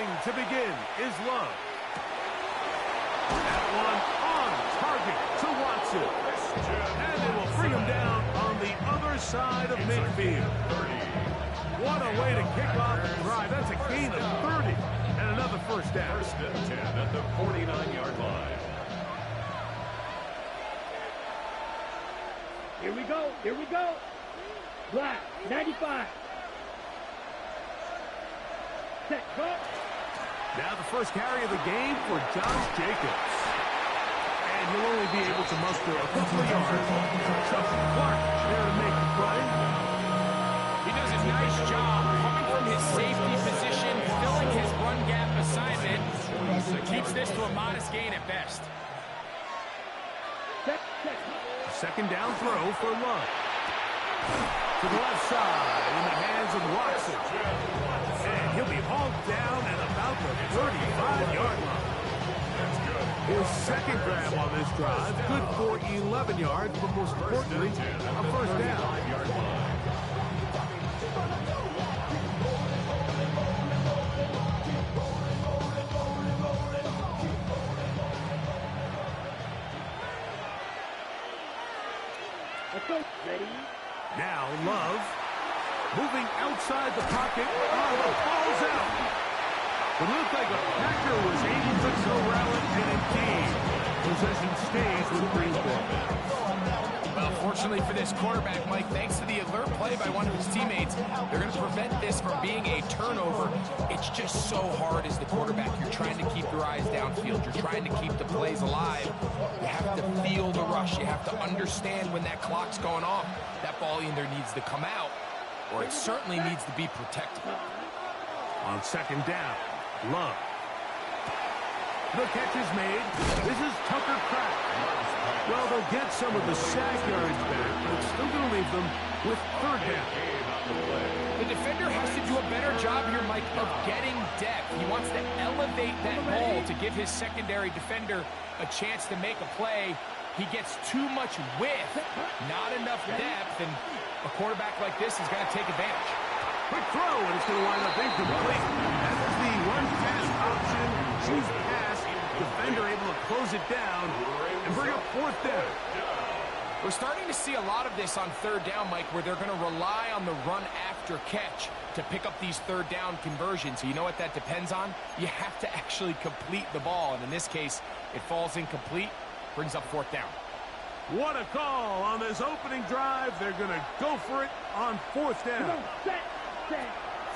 Throwing to begin is Love. That one on target to Watson. And it will bring him down on the other side of midfield. What a way to kick off the drive. That's a gain of 30 and another first down. First and 10 at the 49-yard line. Here we go. Here we go. Black, 95. Set, cut. Now the first carry of the game for Josh Jacobs. And he'll only be able to muster a couple of yards. Chuck Clark there to make the play. He does a nice job coming from his safety position, filling his run gap assignment. Keeps this to a modest gain at best. Second down throw for Love. To the left side in the hands of Watson. And he'll be hauled down at about the 35-yard line. His second grab on this drive, good for 11 yards, but most importantly, a first down. Ready? Now Love moving outside the pocket. Oh, the ball's out. It looked like a Packer was able to corral it, and indeed, possession stays with Green Bay. Well, fortunately for this quarterback, Mike, thanks to the alert play by one of his teammates, they're going to prevent this from being a turnover. It's just so hard as the quarterback. You're trying to keep your eyes downfield. You're trying to keep the plays alive. You have to feel the rush. You have to understand when that clock's going off. That ball either needs to come out, or it certainly needs to be protected. On second down, Love. The catch is made. This is Tucker Pratt. Well, they'll get some of the sack yards back, but it's still going to leave them with third down. The defender has to do a better job here, Mike, of getting depth. He wants to elevate that ball to give his secondary defender a chance to make a play. He gets too much width, not enough depth, and a quarterback like this is going to take advantage. Quick throw, and it's going to wind up incomplete. That is the one-pass option. Choose pass. Defender able to close it down and bring up fourth down. We're starting to see a lot of this on third down, Mike, where they're going to rely on the run after catch to pick up these third down conversions. So you know what that depends on? You have to actually complete the ball, and in this case, it falls incomplete, brings up fourth down. What a call on this opening drive. They're going to go for it on fourth down.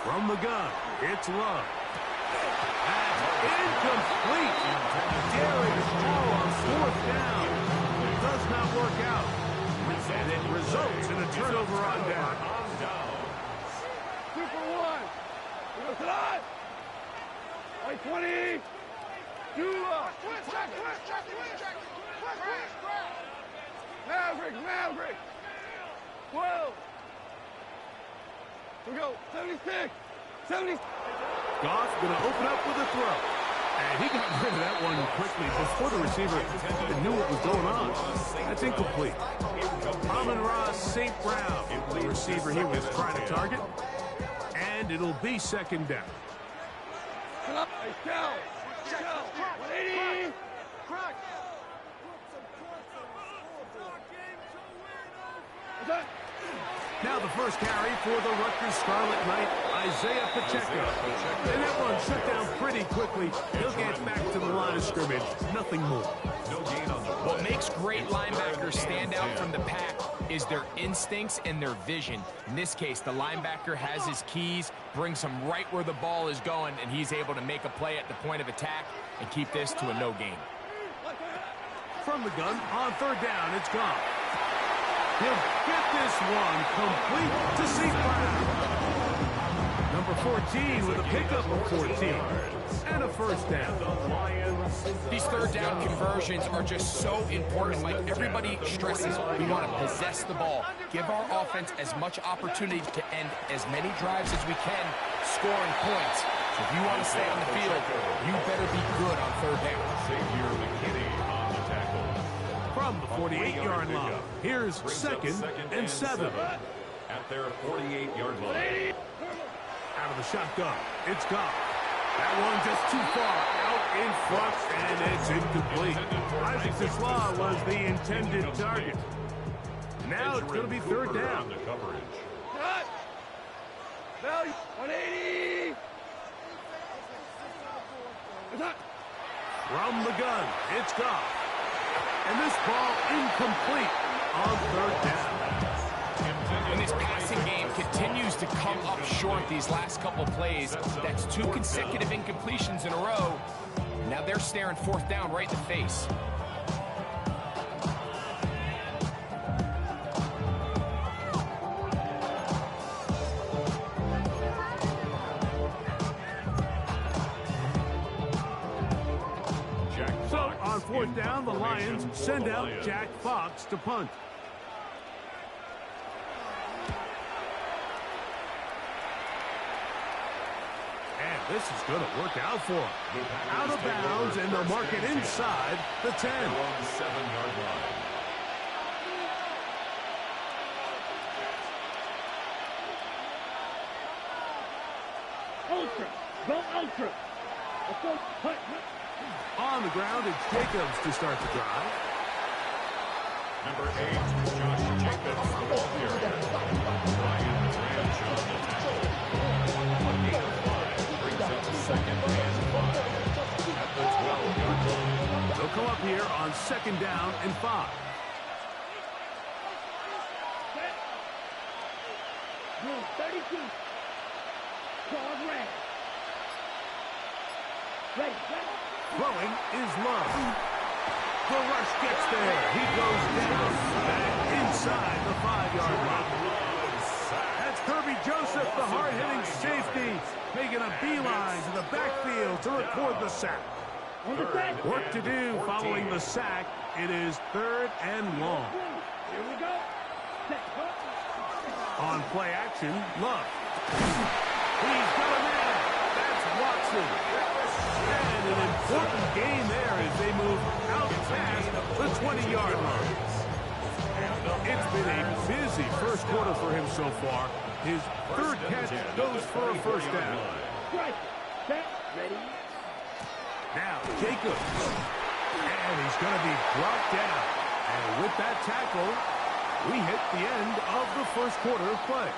From the gun, it's Love. That's incomplete. Daring throw on fourth down. It does not work out. And it results in a turnover on down. 2 for 1. We go tonight. 20. Maverick. 12. We go 76. 70. Goff going to open up with a throw. And he got rid of that one quickly before the receiver knew what was going on. That's incomplete. Amon-Ra St. Brown, the receiver he was trying to target. And it'll be second down. Now the first carry for the Rutgers Scarlet Knight, Isaiah Pacheco. And that one shut down pretty quickly. He'll get back to the line of scrimmage. Nothing more. What makes great linebackers stand out from the pack is their instincts and their vision. In this case, the linebacker has his keys, brings him right where the ball is going, and he's able to make a play at the point of attack and keep this to a no gain. From the gun, on third down, it's gone. He'll get this one complete to St. Brown. Number 14 with a pickup of 14. And a first down. These third down conversions are just so important. Like everybody stresses, we want to possess the ball. Give our offense as much opportunity to end as many drives as we can, scoring points. So if you want to stay on the field, you better be good on third down. Xavier McKinney on the tackle. From the 48-yard line, here's second and 7. At their 48-yard line. Out of the shotgun, it's Goff. That one just too far out in front, and it's incomplete. I think this law was the intended target. Now it's going to be third down. Cut! Value 180! From the gun, it's Goff. And this ball incomplete on third down. And this passing game continues to come up short these last couple plays. That's 2 consecutive incompletions in a row. Now they're staring fourth down right in the face. So on fourth down, the Lions send out Jack Fox to punt. This is going to work out for him. Out of bounds, and they'll mark it inside the 10. On the 7-yard line. Ultra! Go ultra! Let's go punt! On the ground, it's Jacobs to start the drive. Number 8, Josh Jacobs, the ball carrier. Ryan Branch on the tackle. A gain of 5 brings up second and 5 at the 12-yard line. They'll come up here on second down and 5. Rule 32. Call red. Ready, ready. Throwing is Love. The rush gets there. He goes down back inside the 5-yard line. That's Kirby Joseph, the hard-hitting safety, making a beeline to the backfield to record the sack. Work to do following the sack. It is third and long. Here we go. Set, huh? On play action, Love. He's got a man. That's Watson. And an important gain there as they move out past the 20-yard line. It's been a busy first quarter for him so far. His third catch goes for a first down. Right. Set. Ready. Now, Jacobs. And he's going to be brought down. And with that tackle, we hit the end of the first quarter of play.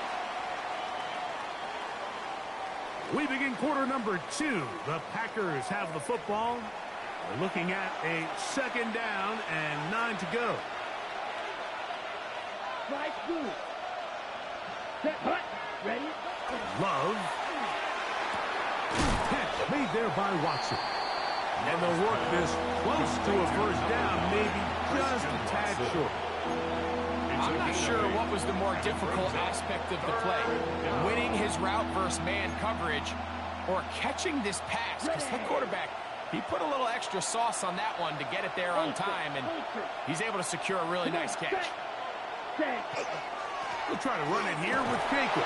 We begin quarter number 2. The Packers have the football. We're looking at a second down and 9 to go. Right through. Set. Hut. Ready. Love. Catch made there by Watson. And they'll work this close to a first down, maybe just a tad short. I'm not sure what was the more difficult aspect of the play. Winning his route versus man coverage or catching this pass. Because the quarterback, he put a little extra sauce on that one to get it there on time. And he's able to secure a really nice catch. We'll try to run it here with Jacobs.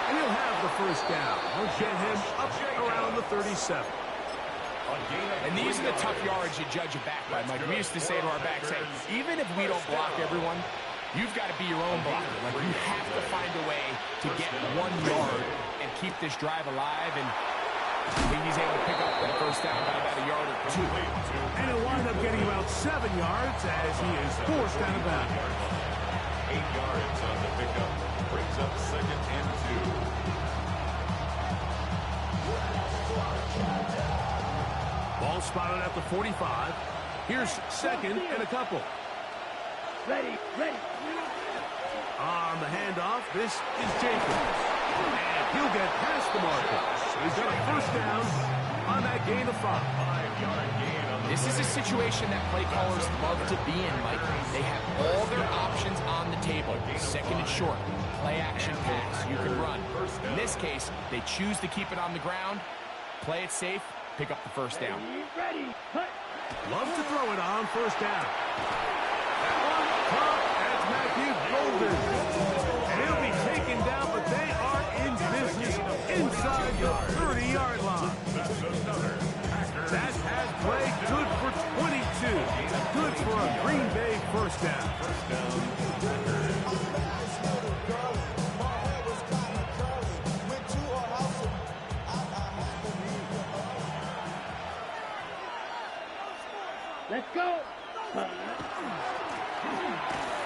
And he'll have the first down. We'll get him up around the 37. And these are the tough yards you judge a back by, Mike. We used to say to our backs, hey, even if we don't block everyone, you've got to be your own blocker. Like, you have to find a way to get 1 yard and keep this drive alive. And I think he's able to pick up that first down by about a yard or 2. And he'll wind up getting about 7 yards as he is forced out of bounds. 8 yards on the pickup. Brings up second and 2. Ball spotted at the 45. Here's second and a couple. Ready, ready. On the handoff, this is Jacobs. And he'll get past the marker. He's got a first down on that gain of 5. 5-yard gain on the This is a situation that play callers love to be in, Mike. They have all their options on the table. Second and short, play action pass, you can run. In this case, they choose to keep it on the ground, play it safe, pick up the first down. Ready, hut. Loves to throw it on first down. On top, that's Matthew Golden. And he'll be taken down, but they are in business inside the 30-yard line. That has played good for 22. Good for a Green Bay first down. Go.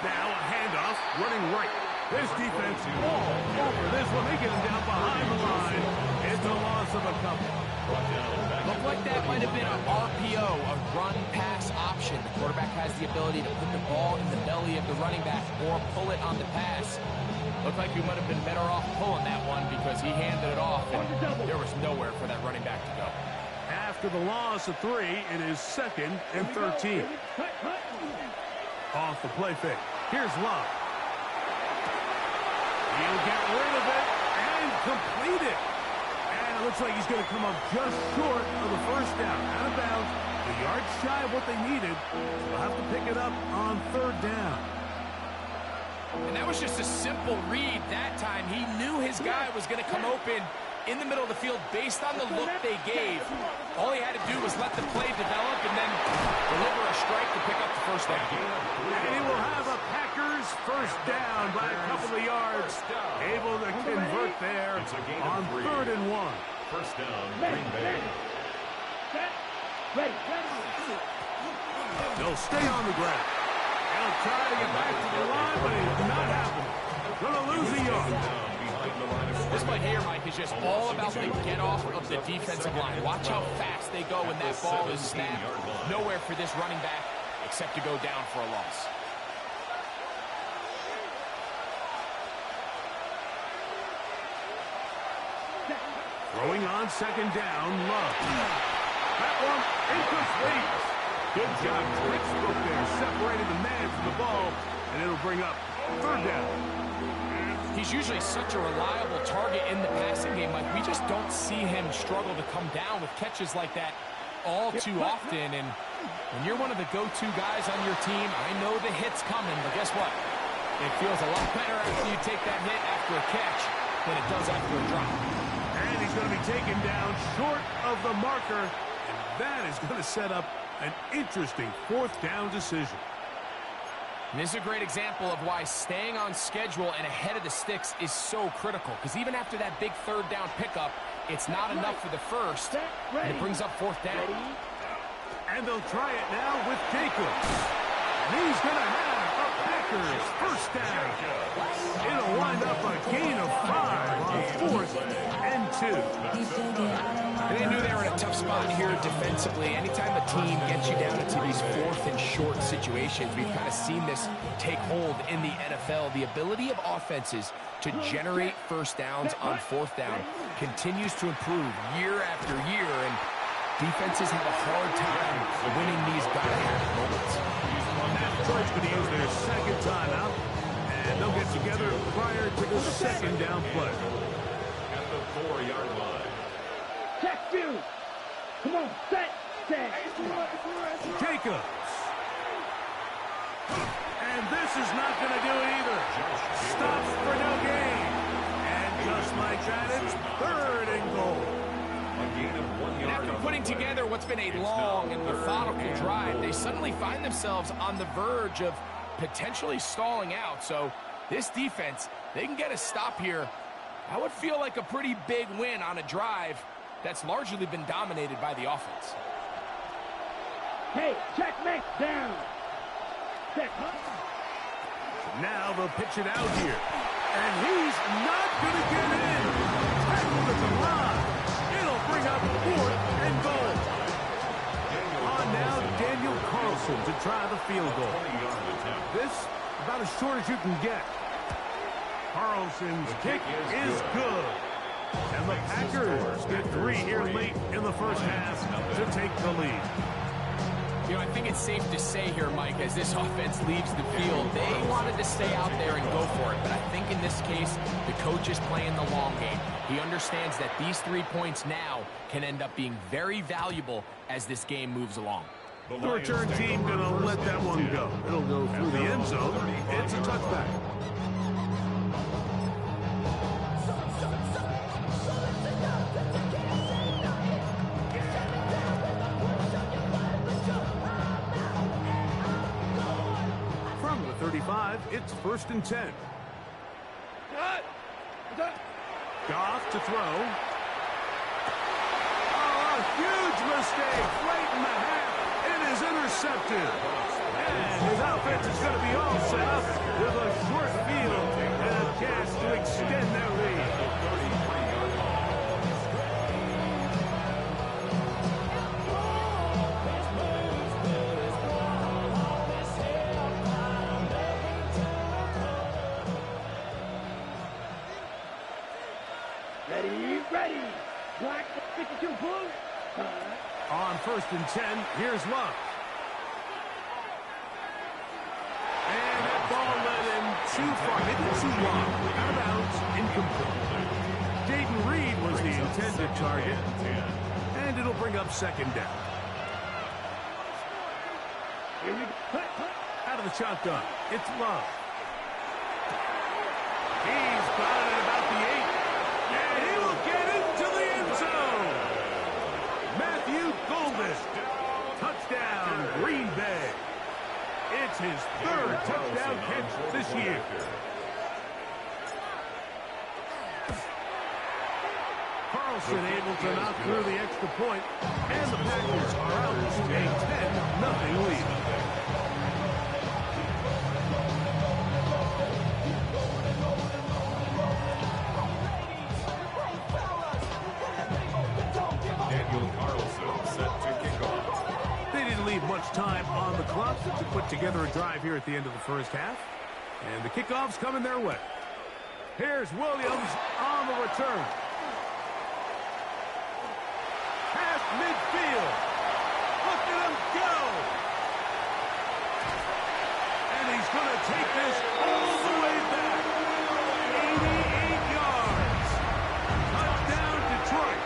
Now a handoff, running right. This defense all over this one. They get him down behind the line. It's a loss of a couple. Looked like that might have been an RPO, a run-pass option. The quarterback has the ability to put the ball in the belly of the running back or pull it on the pass. Looked like he might have been better off pulling that one because he handed it off, and there was nowhere for that running back to go. After the loss of 3, it is 2nd and 13. Off the play fake. Here's Love. He'll get rid of it and complete it. And it looks like he's going to come up just short of the first down. Out of bounds. A yard shy of what they needed. They'll have to pick it up on 3rd down. And that was just a simple read that time. He knew his guy was going to come open in the middle of the field based on the look they gave. All he had to do was let the play develop and then deliver a strike to pick up the first down. And he will have a Packers first down by a couple of yards. Able to convert there on 3rd and 1. First down, Green Bay. Ready. They'll stay on the ground. He'll try to get back to the line, but it's not happening. Gonna lose a yard. This play here, Mike, is just all about the get-off of the defensive line. Watch how fast they go when that ball is snapped. Nowhere for this running back except to go down for a loss. Throwing on 2nd down, Love. That one incomplete. Good job, Textbook there, separating the man from the ball, and it'll bring up 3rd down. He's usually such a reliable target in the passing game. Like, we just don't see him struggle to come down with catches like that all too often. And when you're one of the go-to guys on your team, I know the hit's coming, but guess what? It feels a lot better after you take that hit after a catch than it does after a drop. And he's going to be taken down short of the marker, and that is going to set up an interesting 4th down decision. And this is a great example of why staying on schedule and ahead of the sticks is so critical. Because even after that big 3rd down pickup, it's not enough for the first, and it brings up 4th down. And they'll try it now with Jacobs. And he's going to have a Packers first down. It'll wind up a gain of 5 on 4th and 2. And they knew they were in a tough spot here defensively. Anytime a team gets you down into these 4th and short situations, we've kind of seen this take hold in the NFL. The ability of offenses to generate first downs on 4th down continues to improve year after year, and defenses have a hard time winning these gotta-have moments. Detroit's going to use their 2nd timeout, and they'll get together prior to the 2nd down play. At the 4-yard line. Check you. Come on, set. Jacobs. And this is not going to do it either. Stops for no gain. And just like that, it's 3rd and goal. A gain of 1 And yard. after putting together what's been a long and methodical drive, they suddenly find themselves on the verge of potentially stalling out. So this defense, they can get a stop here. That would feel like a pretty big win on a drive that's largely been dominated by the offense. Hey, checkmate down. Set. Now they'll pitch it out here. And he's not going to get in. Tackled at the line. It'll bring up 4th and goal. On now, Daniel Carlson to try the field goal. This about as short as you can get. Carlson's kick is good. And the Packers get 3 here late in the first half to take the lead. You know, I think it's safe to say here, Mike, as this offense leaves the field, they wanted to stay out there and go for it. But I think in this case, the coach is playing the long game. He understands that these 3 points now can end up being very valuable as this game moves along. The return team going to let that one go. It'll go through the end zone. It's a touchback. From the 35, it's 1st and 10. Goff to throw. Oh, a huge mistake late in the half. is intercepted. And his offense is going to be all set up with a short field and a chance to extend their lead. Ready. Black 52 blue. On 1st and 10, here's Love. And that ball led him too far, maybe too long. Out of bounds, incomplete. Jaden Reed was the intended target. And it'll bring up 2nd down. Out of the shotgun, it's Love. He's got it about the 8. And he will get into the end zone. Matthew Golden. Touchdown, Green Bay. It's his 3rd touchdown catch this year. Carlson able to knock through the extra point, and the Packers are out to a 10-0 lead. Much time on the clock to put together a drive here at the end of the 1st half. And the kickoff's coming their way. Here's Williams on the return. Past midfield. Look at him go. And he's going to take this all the way back. 88 yards. Touchdown, Detroit.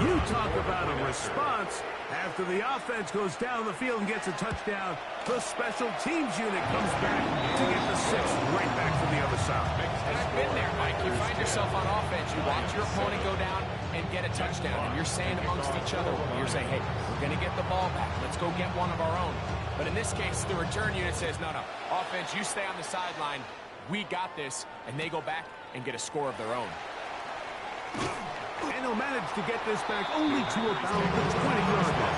You talk about a response. After the offense goes down the field and gets a touchdown, the special teams unit comes back to get the 6th right back from the other side. And I've been there, Mike. You find yourself on offense, you watch your opponent go down and get a touchdown, and you're saying amongst each other, you're saying, hey, we're going to get the ball back. Let's go get one of our own. But in this case, the return unit says, no, offense, you stay on the sideline. We got this. And they go back and get a score of their own. And he'll manage to get this back only to about the 20-yard line.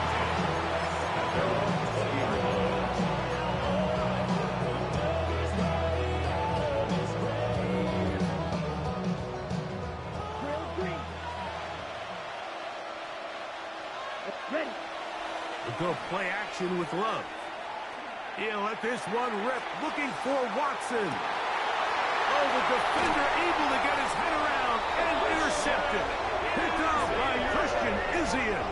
We'll go play action with Love. He'll let this one rip, looking for Watson. Oh, the defender able to get his head around and intercepted. Picked off by Christian Izien.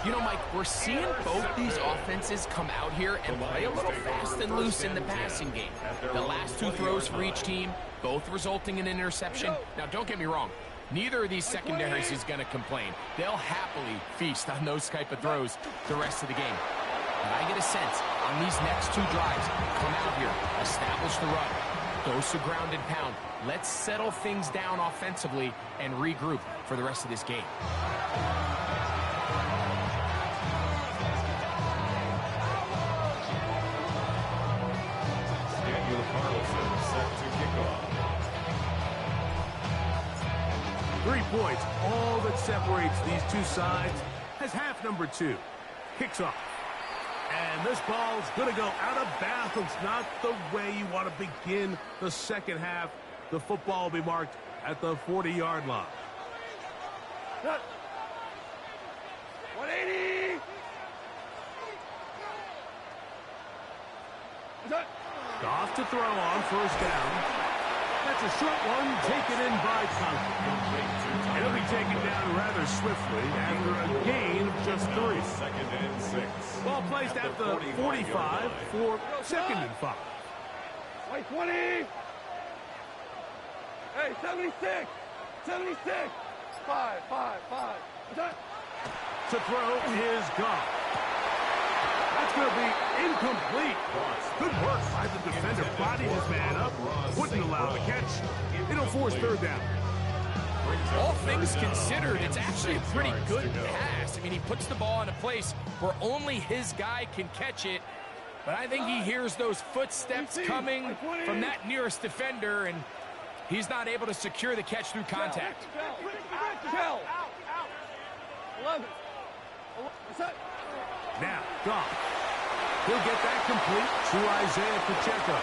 You know, Mike, we're seeing both these offenses come out here and play a little fast and loose in the passing game. The last 2 throws for each team, both resulting in an interception. Now, don't get me wrong. Neither of these secondaries is going to complain. They'll happily feast on those type of throws the rest of the game. But I get a sense on these next 2 drives, come out here, establish the run, goes to ground and pound. Let's settle things down offensively and regroup for the rest of this game. Set to kick off. 3 points, all that separates these 2 sides, as half number 2 kicks off. And this ball's going to go out of bounds. Not the way you want to begin the 2nd half. The football will be marked at the 40-yard line. 180. Off to throw on 1st down. That's a short one taken in by Conklin. It'll be taken down rather swiftly after a gain of just 3. 2nd and 6. Ball placed at the 45 for 2nd and 5. Wait, 20. Hey, 76. 76. 5. To throw is gone. That's going to be incomplete. Good work by the defender. Bodied his man up. Wouldn't allow the catch. It'll force 3rd down. All things considered, it's actually a pretty good pass. I mean, he puts the ball in a place where only his guy can catch it. But I think he hears those footsteps coming from that nearest defender, and He's not able to secure the catch through contact. Now, Goff. He'll get that complete to Isaiah Pacheco.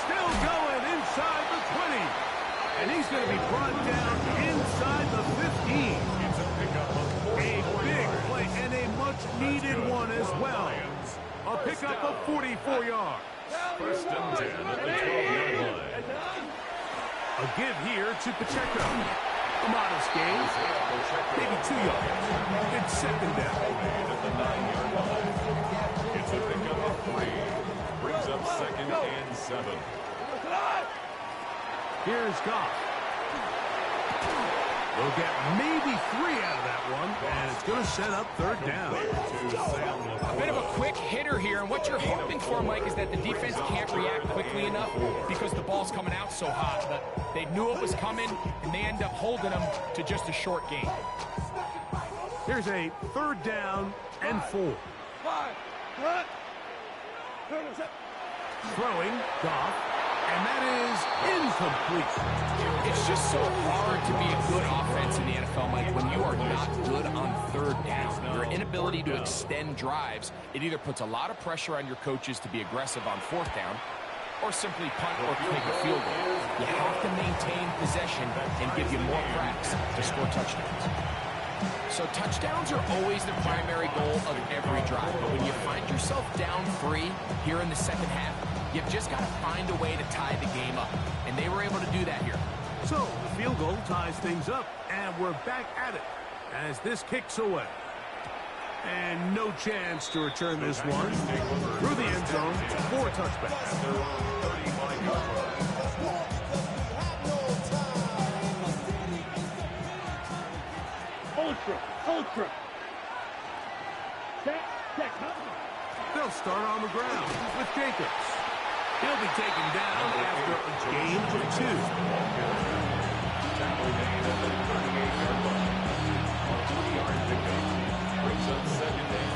Still going inside the 20. And he's going to be brought down inside the 15. It's a pickup of 44 A big yards. play and a much-needed one as well. A pickup of 44 yards. First and 10 at the 12-yard line. A give here to Pacheco. A modest gain. Maybe 2 yards. It's second down. At the 9-yard line. It's a pickup of 3. Brings up second and 7. Here's Goff. They'll get maybe 3 out of that one, and it's going to set up third down. A bit of a quick hitter here, and what you're hoping for, Mike, is that the defense can't react quickly enough because the ball's coming out so hot. But they knew it was coming, and they end up holding them to just a short gain. Here's a third down and 4. Throwing, Goff, and that is incomplete. It's just so hard to be a good offense in the NFL, Mike, when you are not good on third down. Your inability to extend drives, it either puts a lot of pressure on your coaches to be aggressive on fourth down, or simply punt or kick a field goal. You have to maintain possession and give you more cracks to score touchdowns. So touchdowns are always the primary goal of every drive. But when you find yourself down 3 here in the second half, you've just got to find a way to tie the game up. And they were able to do that here. So the field goal ties things up, and we're back at it as this kicks away. And no chance to return this one through the end zone for a touchback. Ultra. Set. They'll start on the ground with Jacobs. He'll be taken down after a gain of 2.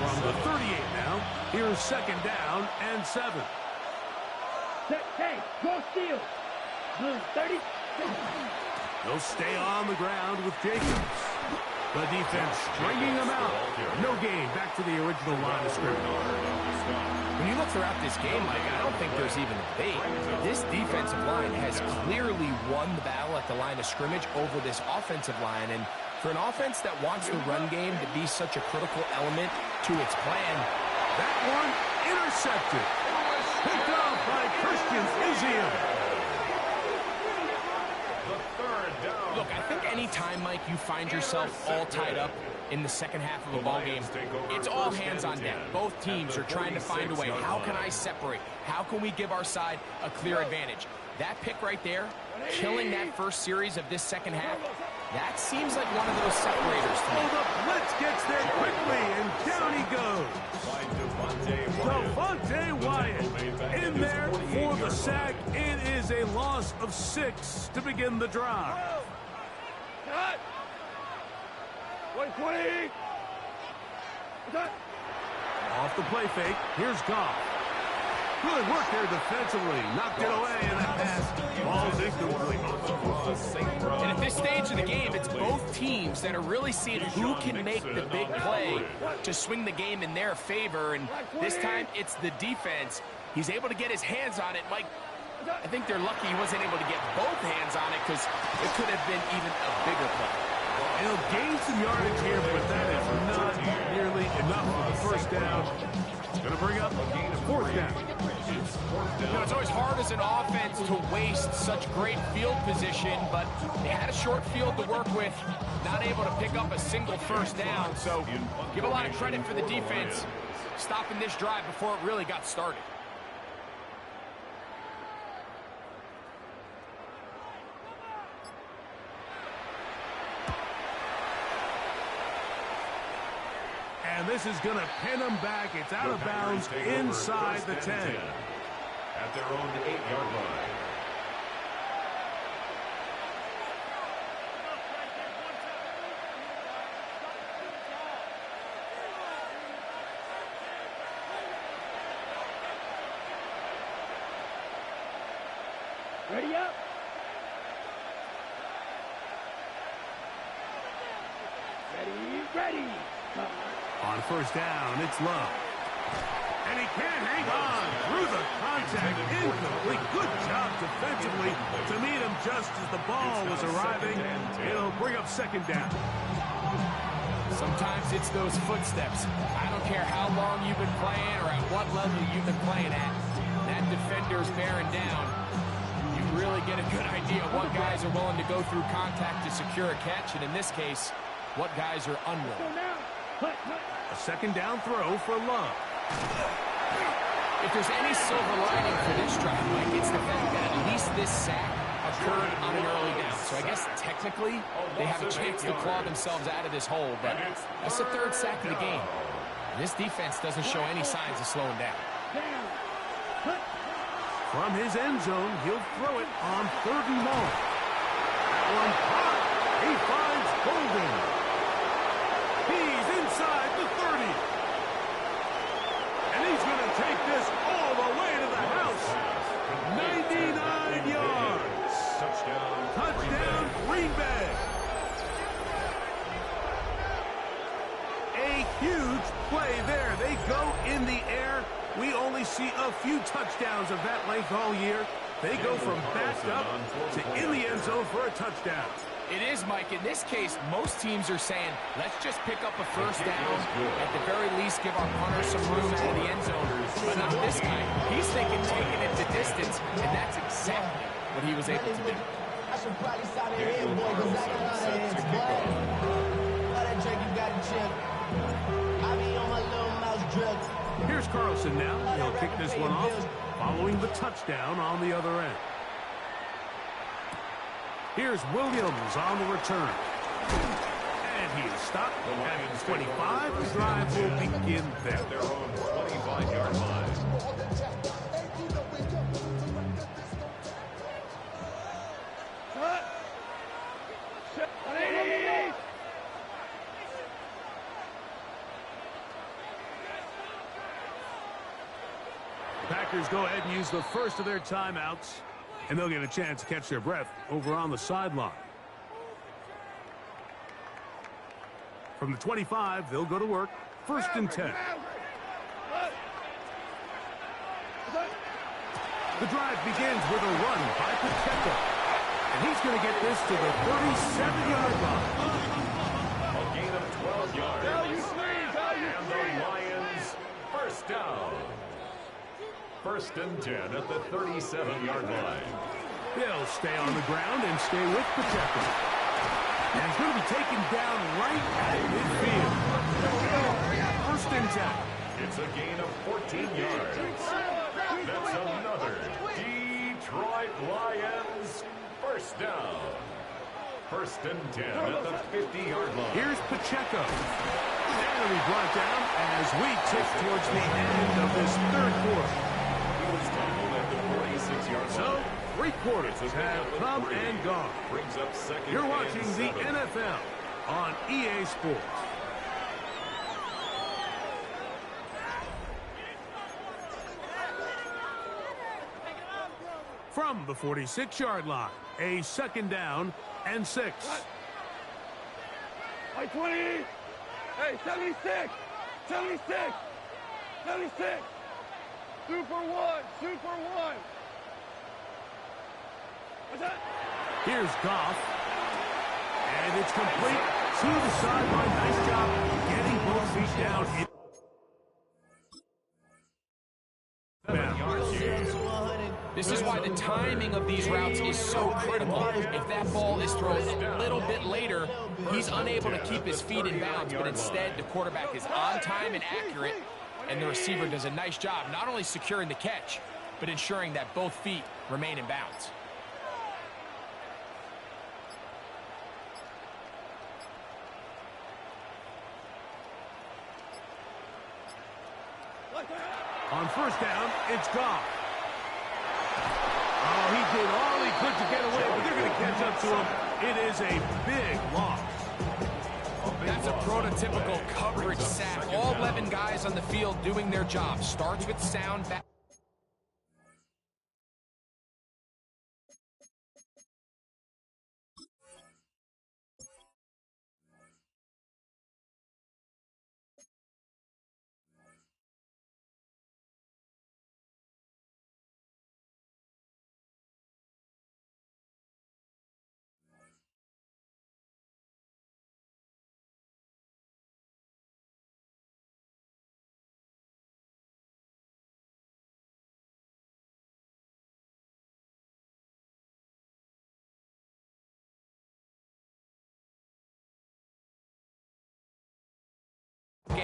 From the 38 now, here's second down and 7. Set. Hey, go steal. Blue 30. They'll stay on the ground with Jacobs. The defense stringing them out. No gain. Back to the original line of scrimmage. When you look throughout this game, Mike, I don't think there's even a debate. This defensive line has clearly won the battle at the line of scrimmage over this offensive line. And for an offense that wants the run game to be such a critical element to its plan, that one intercepted. Picked off by Christian Izzium. Look, I think any time, Mike, you find yourself all tied up in the second half of a ball game, it's all hands on deck. Both teams are trying to find a way. How can I separate? How can we give our side a clear advantage? That pick right there, killing that first series of this second half, that seems like one of those separators to me. Oh, the blitz gets there quickly, and down he goes. Devontae Wyatt in there for the sack. It is a loss of 6 to begin the drive. 120. Off the play fake, here's Goff. Good work there defensively. Knocked it away, and that pass falls incomplete. And at this stage of the game, it's both teams that are really seeing who can make the big play to swing the game in their favor. And this time, it's the defense. He's able to get his hands on it. Mike, I think they're lucky he wasn't able to get both hands on it because it could have been even a bigger play. And he'll gain some yardage here, but that is not nearly enough for the first down. Going to bring up a gain of 4th down. You know, it's always hard as an offense to waste such great field position, but they had a short field to work with, not able to pick up a single first down. So give a lot of credit for the defense stopping this drive before it really got started. And this is going to pin them back. It's out of bounds inside the 10. At their own 8-yard line. Ready up. On first down, it's Love. And he can't hang on through the contact. Incomplete. Good job defensively to meet him just as the ball was arriving. It'll bring up second down. Sometimes it's those footsteps. I don't care how long you've been playing or at what level you've been playing at. That defender's bearing down. You really get a good idea what guys are willing to go through contact to secure a catch, and in this case, what guys are unwilling. A second down throw for Love. If there's any silver lining for this drive, Mike, it's the fact that at least this sack occurred on an early down. So I guess technically they have a chance to claw themselves out of this hole, but that's the third sack of the game. And this defense doesn't show any signs of slowing down. From his end zone, he'll throw it on 3rd and long. That one caught. He finds Golden. He's inside the 30. And he's going to take this all the way to the house. 99 yards. Touchdown, Green Bay. A huge play there. They go in the air. We only see a few touchdowns of that length all year. They go from backed up to in the end zone for a touchdown. It is, Mike. In this case, most teams are saying, let's just pick up a first down. At the very least, give our punter some room out of the end zone. But not this guy. He's thinking taking it the distance, and that's exactly what he was able to do. I should probably stop your head, boy, because I got a lot of heads, boy. All that drink you got to chip. I be on my little mouse drip. Here's Carlson now. He'll kick this one off, following the touchdown on the other end. Here's Williams on the return. And he is stopped at his 25. The drive will begin there. Their own 25-yard line. Packers go ahead and use the first of their timeouts, and they'll get a chance to catch their breath over on the sideline. From the 25, they'll go to work. 1st and 10. The drive begins with a run by Pacheco, and he's going to get this to the 37-yard line. A gain of 12 yards. And the Lions first down. 1st and 10 at the 37-yard line. They'll stay on the ground and stay with Pacheco. And he's going to be taken down right at midfield. 1st and 10. It's a gain of 14 yards. That's another Detroit Lions first down. 1st and 10 at the 50-yard line. Here's Pacheco. And he'll be brought down as we tick towards the end of this 3rd quarter. He was tackled at the 46-yard line. So, 3 quarters have come and gone. Brings up second. You're watching the 7. NFL on EA Sports. From the 46-yard line, a 2nd down and 6. Hey, 20. Hey, 76. 76. 76. 2 for 1. 2 for 1. What's that? Here's Goff. And it's complete to the sideline. Nice job getting both feet down. This is why the timing of these routes is so critical. If that ball is thrown a little bit later, he's unable to keep his feet in bounds, but instead the quarterback is on time and accurate, and the receiver does a nice job not only securing the catch, but ensuring that both feet remain in bounds. On 1st down, it's Goff. Oh, he did all he could to get away, but they're going to catch up to him. It is a big loss. That's a prototypical coverage sack. All 11 guys on the field doing their job. Starts with sound back.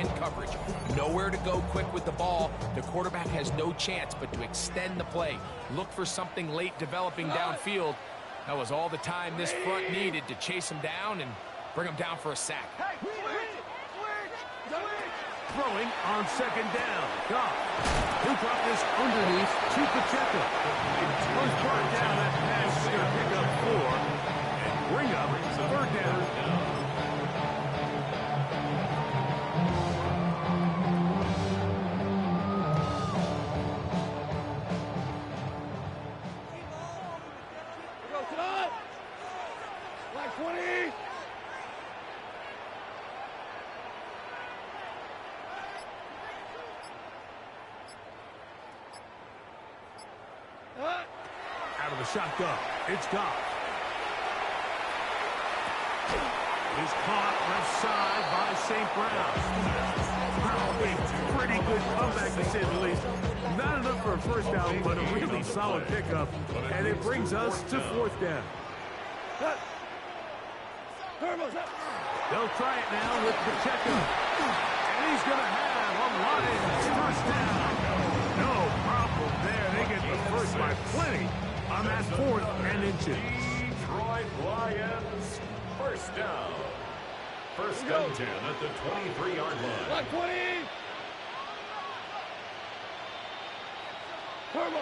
man coverage. Nowhere to go quick with the ball. The quarterback has no chance but to extend the play. Look for something late developing downfield. That was all the time this front needed to chase him down and bring him down for a sack. Throwing on second down. Goff. He'll drop this underneath to Pacheco. First part down, that pass is going to pick up 4 and bring up third down. Like 20. Out of the shotgun, it's Goff. He's caught left side by St. Brown. Probably pretty good comeback to say the least. Not enough for a first down, but a really solid pickup. And it brings us to fourth down. They'll try it now with Pacheco. And he's going to have a Lions first down. No problem there. They get the first by plenty on that 4th and inches. Detroit Lions, first down. First and 10 at the 23-yard line. Like 20. From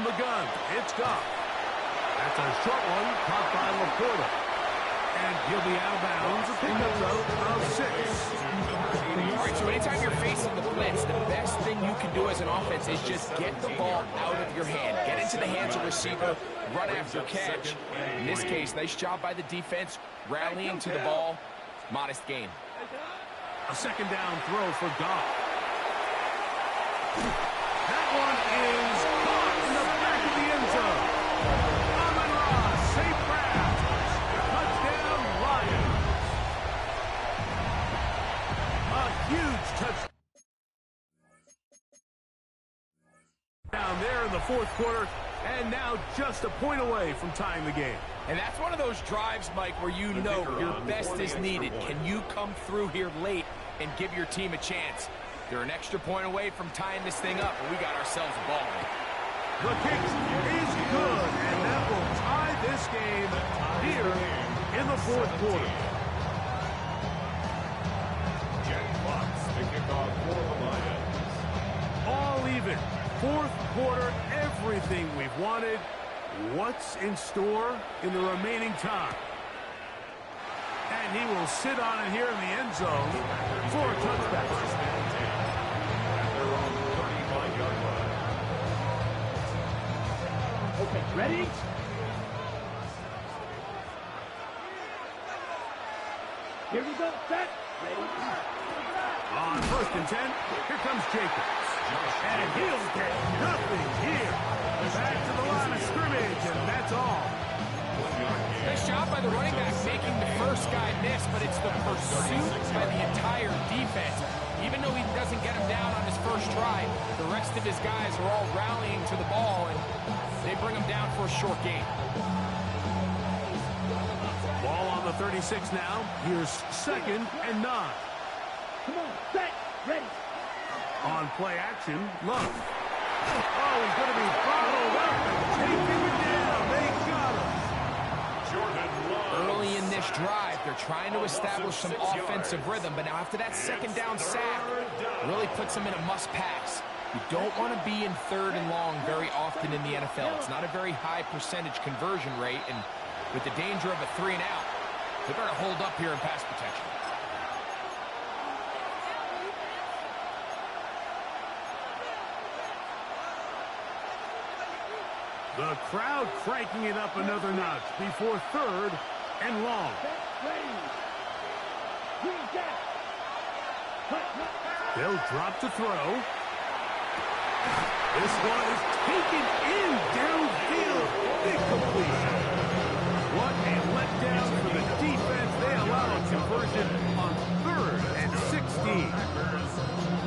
the gun, it's Goff. That's a short one, caught by Laporta. And he'll be out of bounds. A pickup of 6. All right, so anytime you're facing the blitz, the best thing you can do as an offense is just get the ball out of your hand. Get into the hands of receiver, run after catch. In this case, nice job by the defense, rallying to the ball. Modest gain. A second down throw for Goff. That one is caught in the back of the end zone. Amon-Ra, St. Brown. Touchdown, Lions. A huge touchdown down there in the 4th quarter, and now just a point away from tying the game. And that's one of those drives, Mike, where you know your best is needed. Can you come through here late and give your team a chance? They're an extra point away from tying this thing up, and we got ourselves a ball game. The kick is good, and that will tie this game here in the 4th quarter. Jack Fox, the kickoff for the Lions. All even. 4th quarter, everything we've wanted. What's in store in the remaining time? And he will sit on it here in the end zone for a touchback. At their own 35-yard line. Okay, ready? Here we go. Set. Ready. On 1st and 10, here comes Jacobs. And he'll get nothing here. Back to the line of scrimmage, and that's all. Nice job by the running back making the first guy miss, but it's the pursuit by the entire defense. Even though he doesn't get him down on his first try, the rest of his guys are all rallying to the ball, and they bring him down for a short gain. Ball on the 36 now. Here's 2nd and 9. Come on, set, ready. On play action, Love. Oh, he's going to be followed up and taken down. They got him. Jordan Love. Early in this drive, they're trying to establish some offensive rhythm, but now after that second down sack, really puts them in a must-pass. You don't want to be in 3rd and long very often in the NFL. It's not a very high percentage conversion rate, and with the danger of a 3 and out, they better hold up here in pass protection. The crowd cranking it up another notch before 3rd and long. They'll drop to throw. This one is taken in downfield. Big completion. What a letdown for the defense. They allow a conversion on 3rd and 16.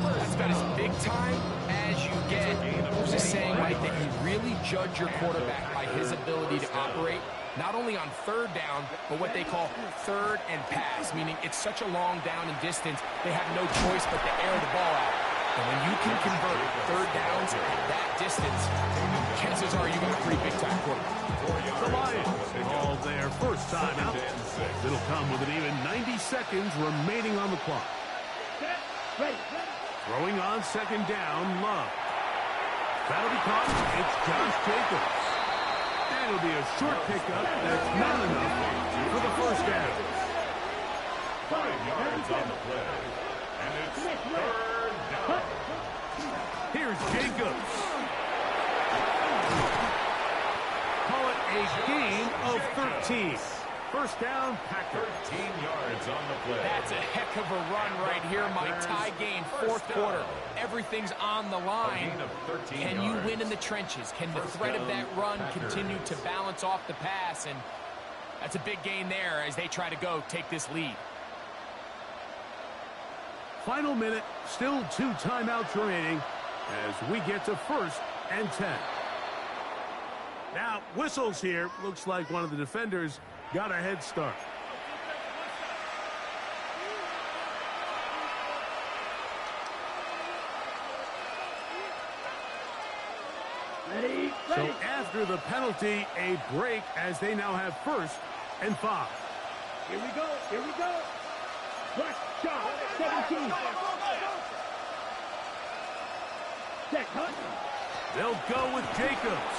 That's about as big time as you get. There's a saying, Mike, that you really judge your quarterback by his ability to operate. not only on third down, but what they call third and pass, meaning it's such a long down and distance, they have no choice but to air the ball out. And when you can convert third downs at that distance, chances are you got a pretty big-time quarterback. The Lions call their first timeout. It'll come with an even 90 seconds remaining on the clock. Throwing on second down, Love. That'll be caught. It's Josh Jacobs. And it'll be a short pickup that's not enough for the first down. 5 yards on the play. And it's third down. Here's Jacobs. Call it a gain of 13. First down, Packers. 13 yards on the play. That's a heck of a run right here, Mike. Tie game, fourth quarter. Everything's on the line. Can you win in the trenches? Can the threat of that run continue to balance off the pass? And that's a big gain there as they try to go take this lead. Final minute, still 2 timeouts remaining as we get to first and 10. Now, whistles here. Looks like one of the defenders got a head start. Ready. So after the penalty, a break as they now have first and 5. Here we go. Here we go. Rush shot. 17. Check, Hunt. They'll go with Jacobs.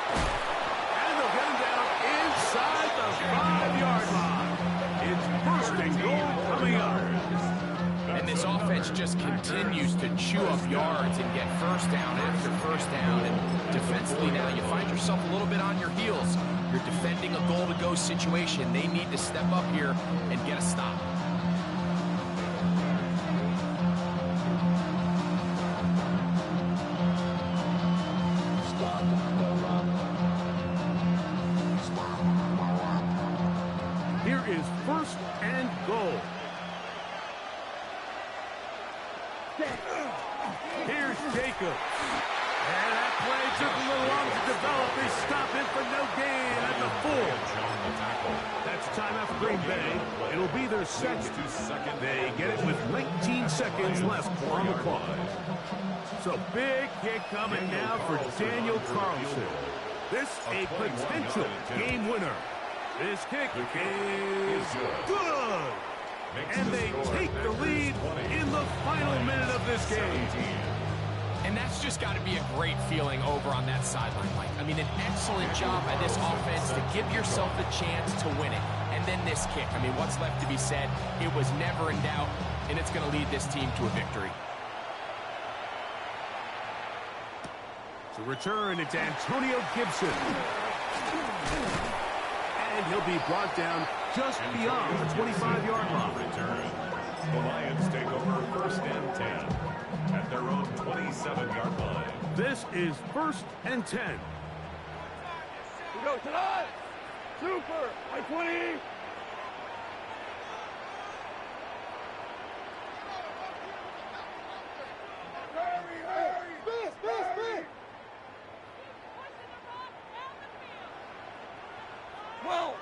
And they'll get him down inside the 5-yard line. It's first and goal coming up. And this offense just continues to chew up yards and get first down after first down. And defensively now, you find yourself a little bit on your heels. You're defending a goal-to-go situation. They need to step up here and get a stop. Here is first and goal. Here's Jacobs. And that play took a little long to develop. They stop it for no gain at the 4. That's timeout for Green Bay. It'll be their second. They get it with 19 seconds left on the clock. So big hit coming now for Daniel Carlson. This a potential game winner. This kick is good. And they take the lead in the final minute of this game. And that's just got to be a great feeling over on that sideline, Mike. I mean, an excellent job by this offense to give yourself a chance to win it. And then this kick. I mean, what's left to be said? It was never in doubt, and it's going to lead this team to a victory. To return, it's Antonio Gibson. And he'll be brought down just beyond the 25-yard line. Return. The Lions take over first and 10 at their own 27-yard line. This is first and 10. We go tonight. Super. By 20. Hurry. Speed. 12.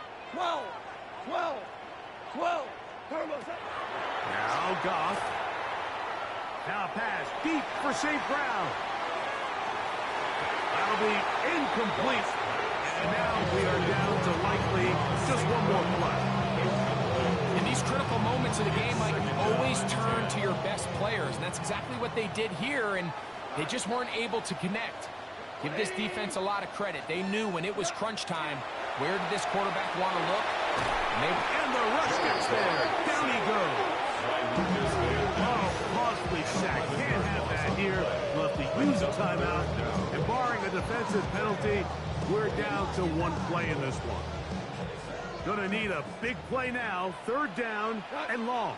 Now Goff. Now pass deep for St. Brown. That'll be incomplete. And now we are down to likely just one more play. In these critical moments of the game, Mike, you always turn to your best players, and that's exactly what they did here, and they just weren't able to connect. Give this defense a lot of credit. They knew when it was crunch time, where did this quarterback want to look? And the rush gets there. Down he goes. Oh, costly sack. Can't have that here. We'll have to use a timeout. And barring a defensive penalty, we're down to one play in this one. Gonna need a big play now. Third down and long.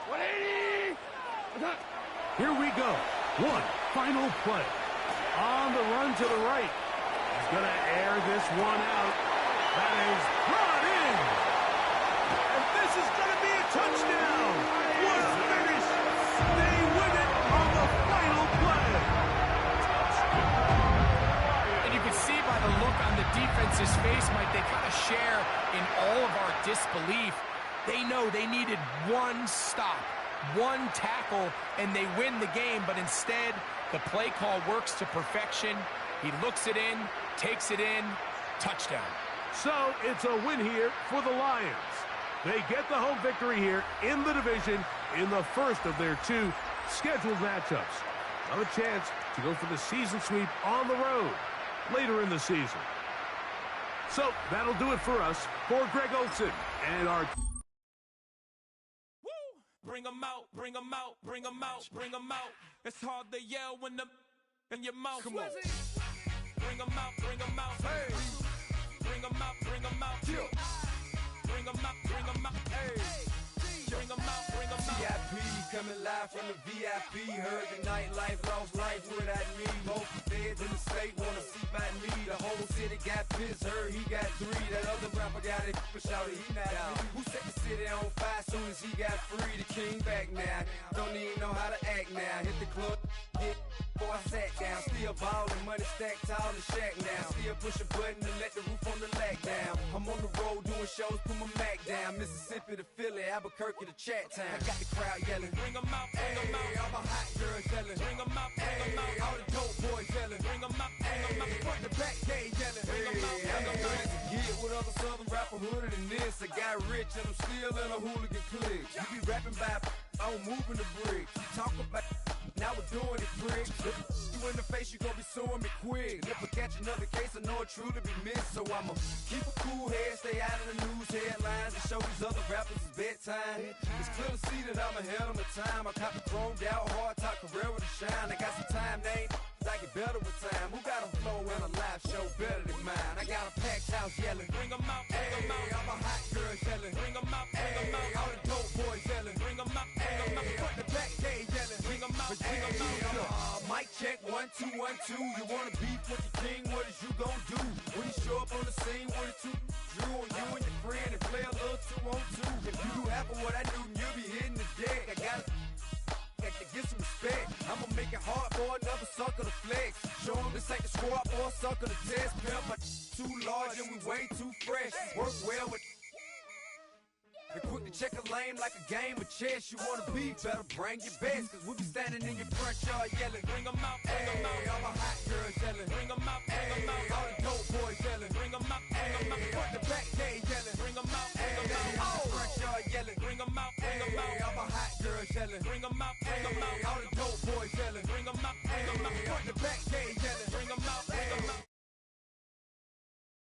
180. Here we go. One final play. On the run to the right. He's gonna air this one out. That is brought in. And this is gonna be a touchdown. What a finish. They win it on the final play. And you can see by the look on the defense defense's face, Mike, they kind of share in all of our disbelief. They know they needed one stop, one tackle, and they win the game, but instead, the play call works to perfection. He looks it in, takes it in, touchdown. So it's a win here for the Lions. They get the home victory here in the division in the first of their 2 scheduled matchups. Now a chance to go for the season sweep on the road later in the season. So that'll do it for us. For Greg Olson and our... Bring 'em out, bring 'em out, bring 'em out, bring 'em out. It's hard to yell when the in your mouth. Come on. Bring 'em out, bring 'em out. Hey. Bring 'em out, bring 'em out. Yeah. Bring 'em out, bring 'em out. Hey. Bring 'em out, bring 'em out. VIP coming live from the VIP. Heard the nightlife, lost life without me. Most feds in the state wanna see by me. The whole city got pissed, heard he got 3. That other rapper got it, but shouted he not out. Who set the city on fire soon as he got free? The king back now, don't even know how to act now. Hit the club, hit before I sat down. Still ballin', money stacked tall in shack now. Still push a button and let the roof on the lag down. I'm on the road doing shows, put my Mac down. Mississippi to Philly, Albuquerque to Chat Town. I got the crowd yelling, bring 'em out, bring 'em out. All my hot girls yelling, bring 'em out, bring 'em out. All the dope boys yelling, bring 'em out, bring 'em out. Front the back gate yelling, bring 'em out, bring 'em out. Get with other southern rapper hooded than this. I got rich and I'm still in a hooligan clique. You be rapping by, I'm moving the bricks. You talk about, now we're doing it, prick. You in the face, you gon' be suing me quick. If I catch another case, I know it truly be missed. So I'ma keep a cool head, stay out of the news headlines, and show these other rappers it's bedtime. It's clear to see that I'm ahead of my time. I cop the chromed out, hard top career with a shine. I got some time, name. I get better with time. Who got a flow and a live show better than mine? I got a packed house yelling, bring 'em out, bring 'em out. All my hot girls yelling, bring 'em out, bring 'em out. All the dope boys yelling, bring 'em out, bring 'em out. Front the back gate yelling, bring 'em out, bring 'em out. Mic check 1 2 1 2. You wanna beef with the king? What is you gon' do when you show up on the scene with a 2 Drew on you and your friend and play a little 2 on 2? If you do half of what I do, you'll be hitting the deck. I gotta to get some respect. I'ma make it hard for another sucker to flex. Show him this ain't the squad or a sucker to test. Pimp, but too large and we way too fresh. Work well with and quick to check a lane like a game of chess. You wanna be better, bring your best. Cause we'll be standing in your front yard yelling, bring 'em out, bring 'em out. All my hot girls yelling, bring 'em out, bring 'em out. All the dope boys yelling, bring 'em out, bring 'em out. Front the back gate yelling, bring 'em out, bring 'em out. All the front yard yelling, bring 'em out, bring 'em out. All my hot girls yelling, bring 'em out, bring 'em out. All the dope boys yelling, bring 'em out, bring 'em out.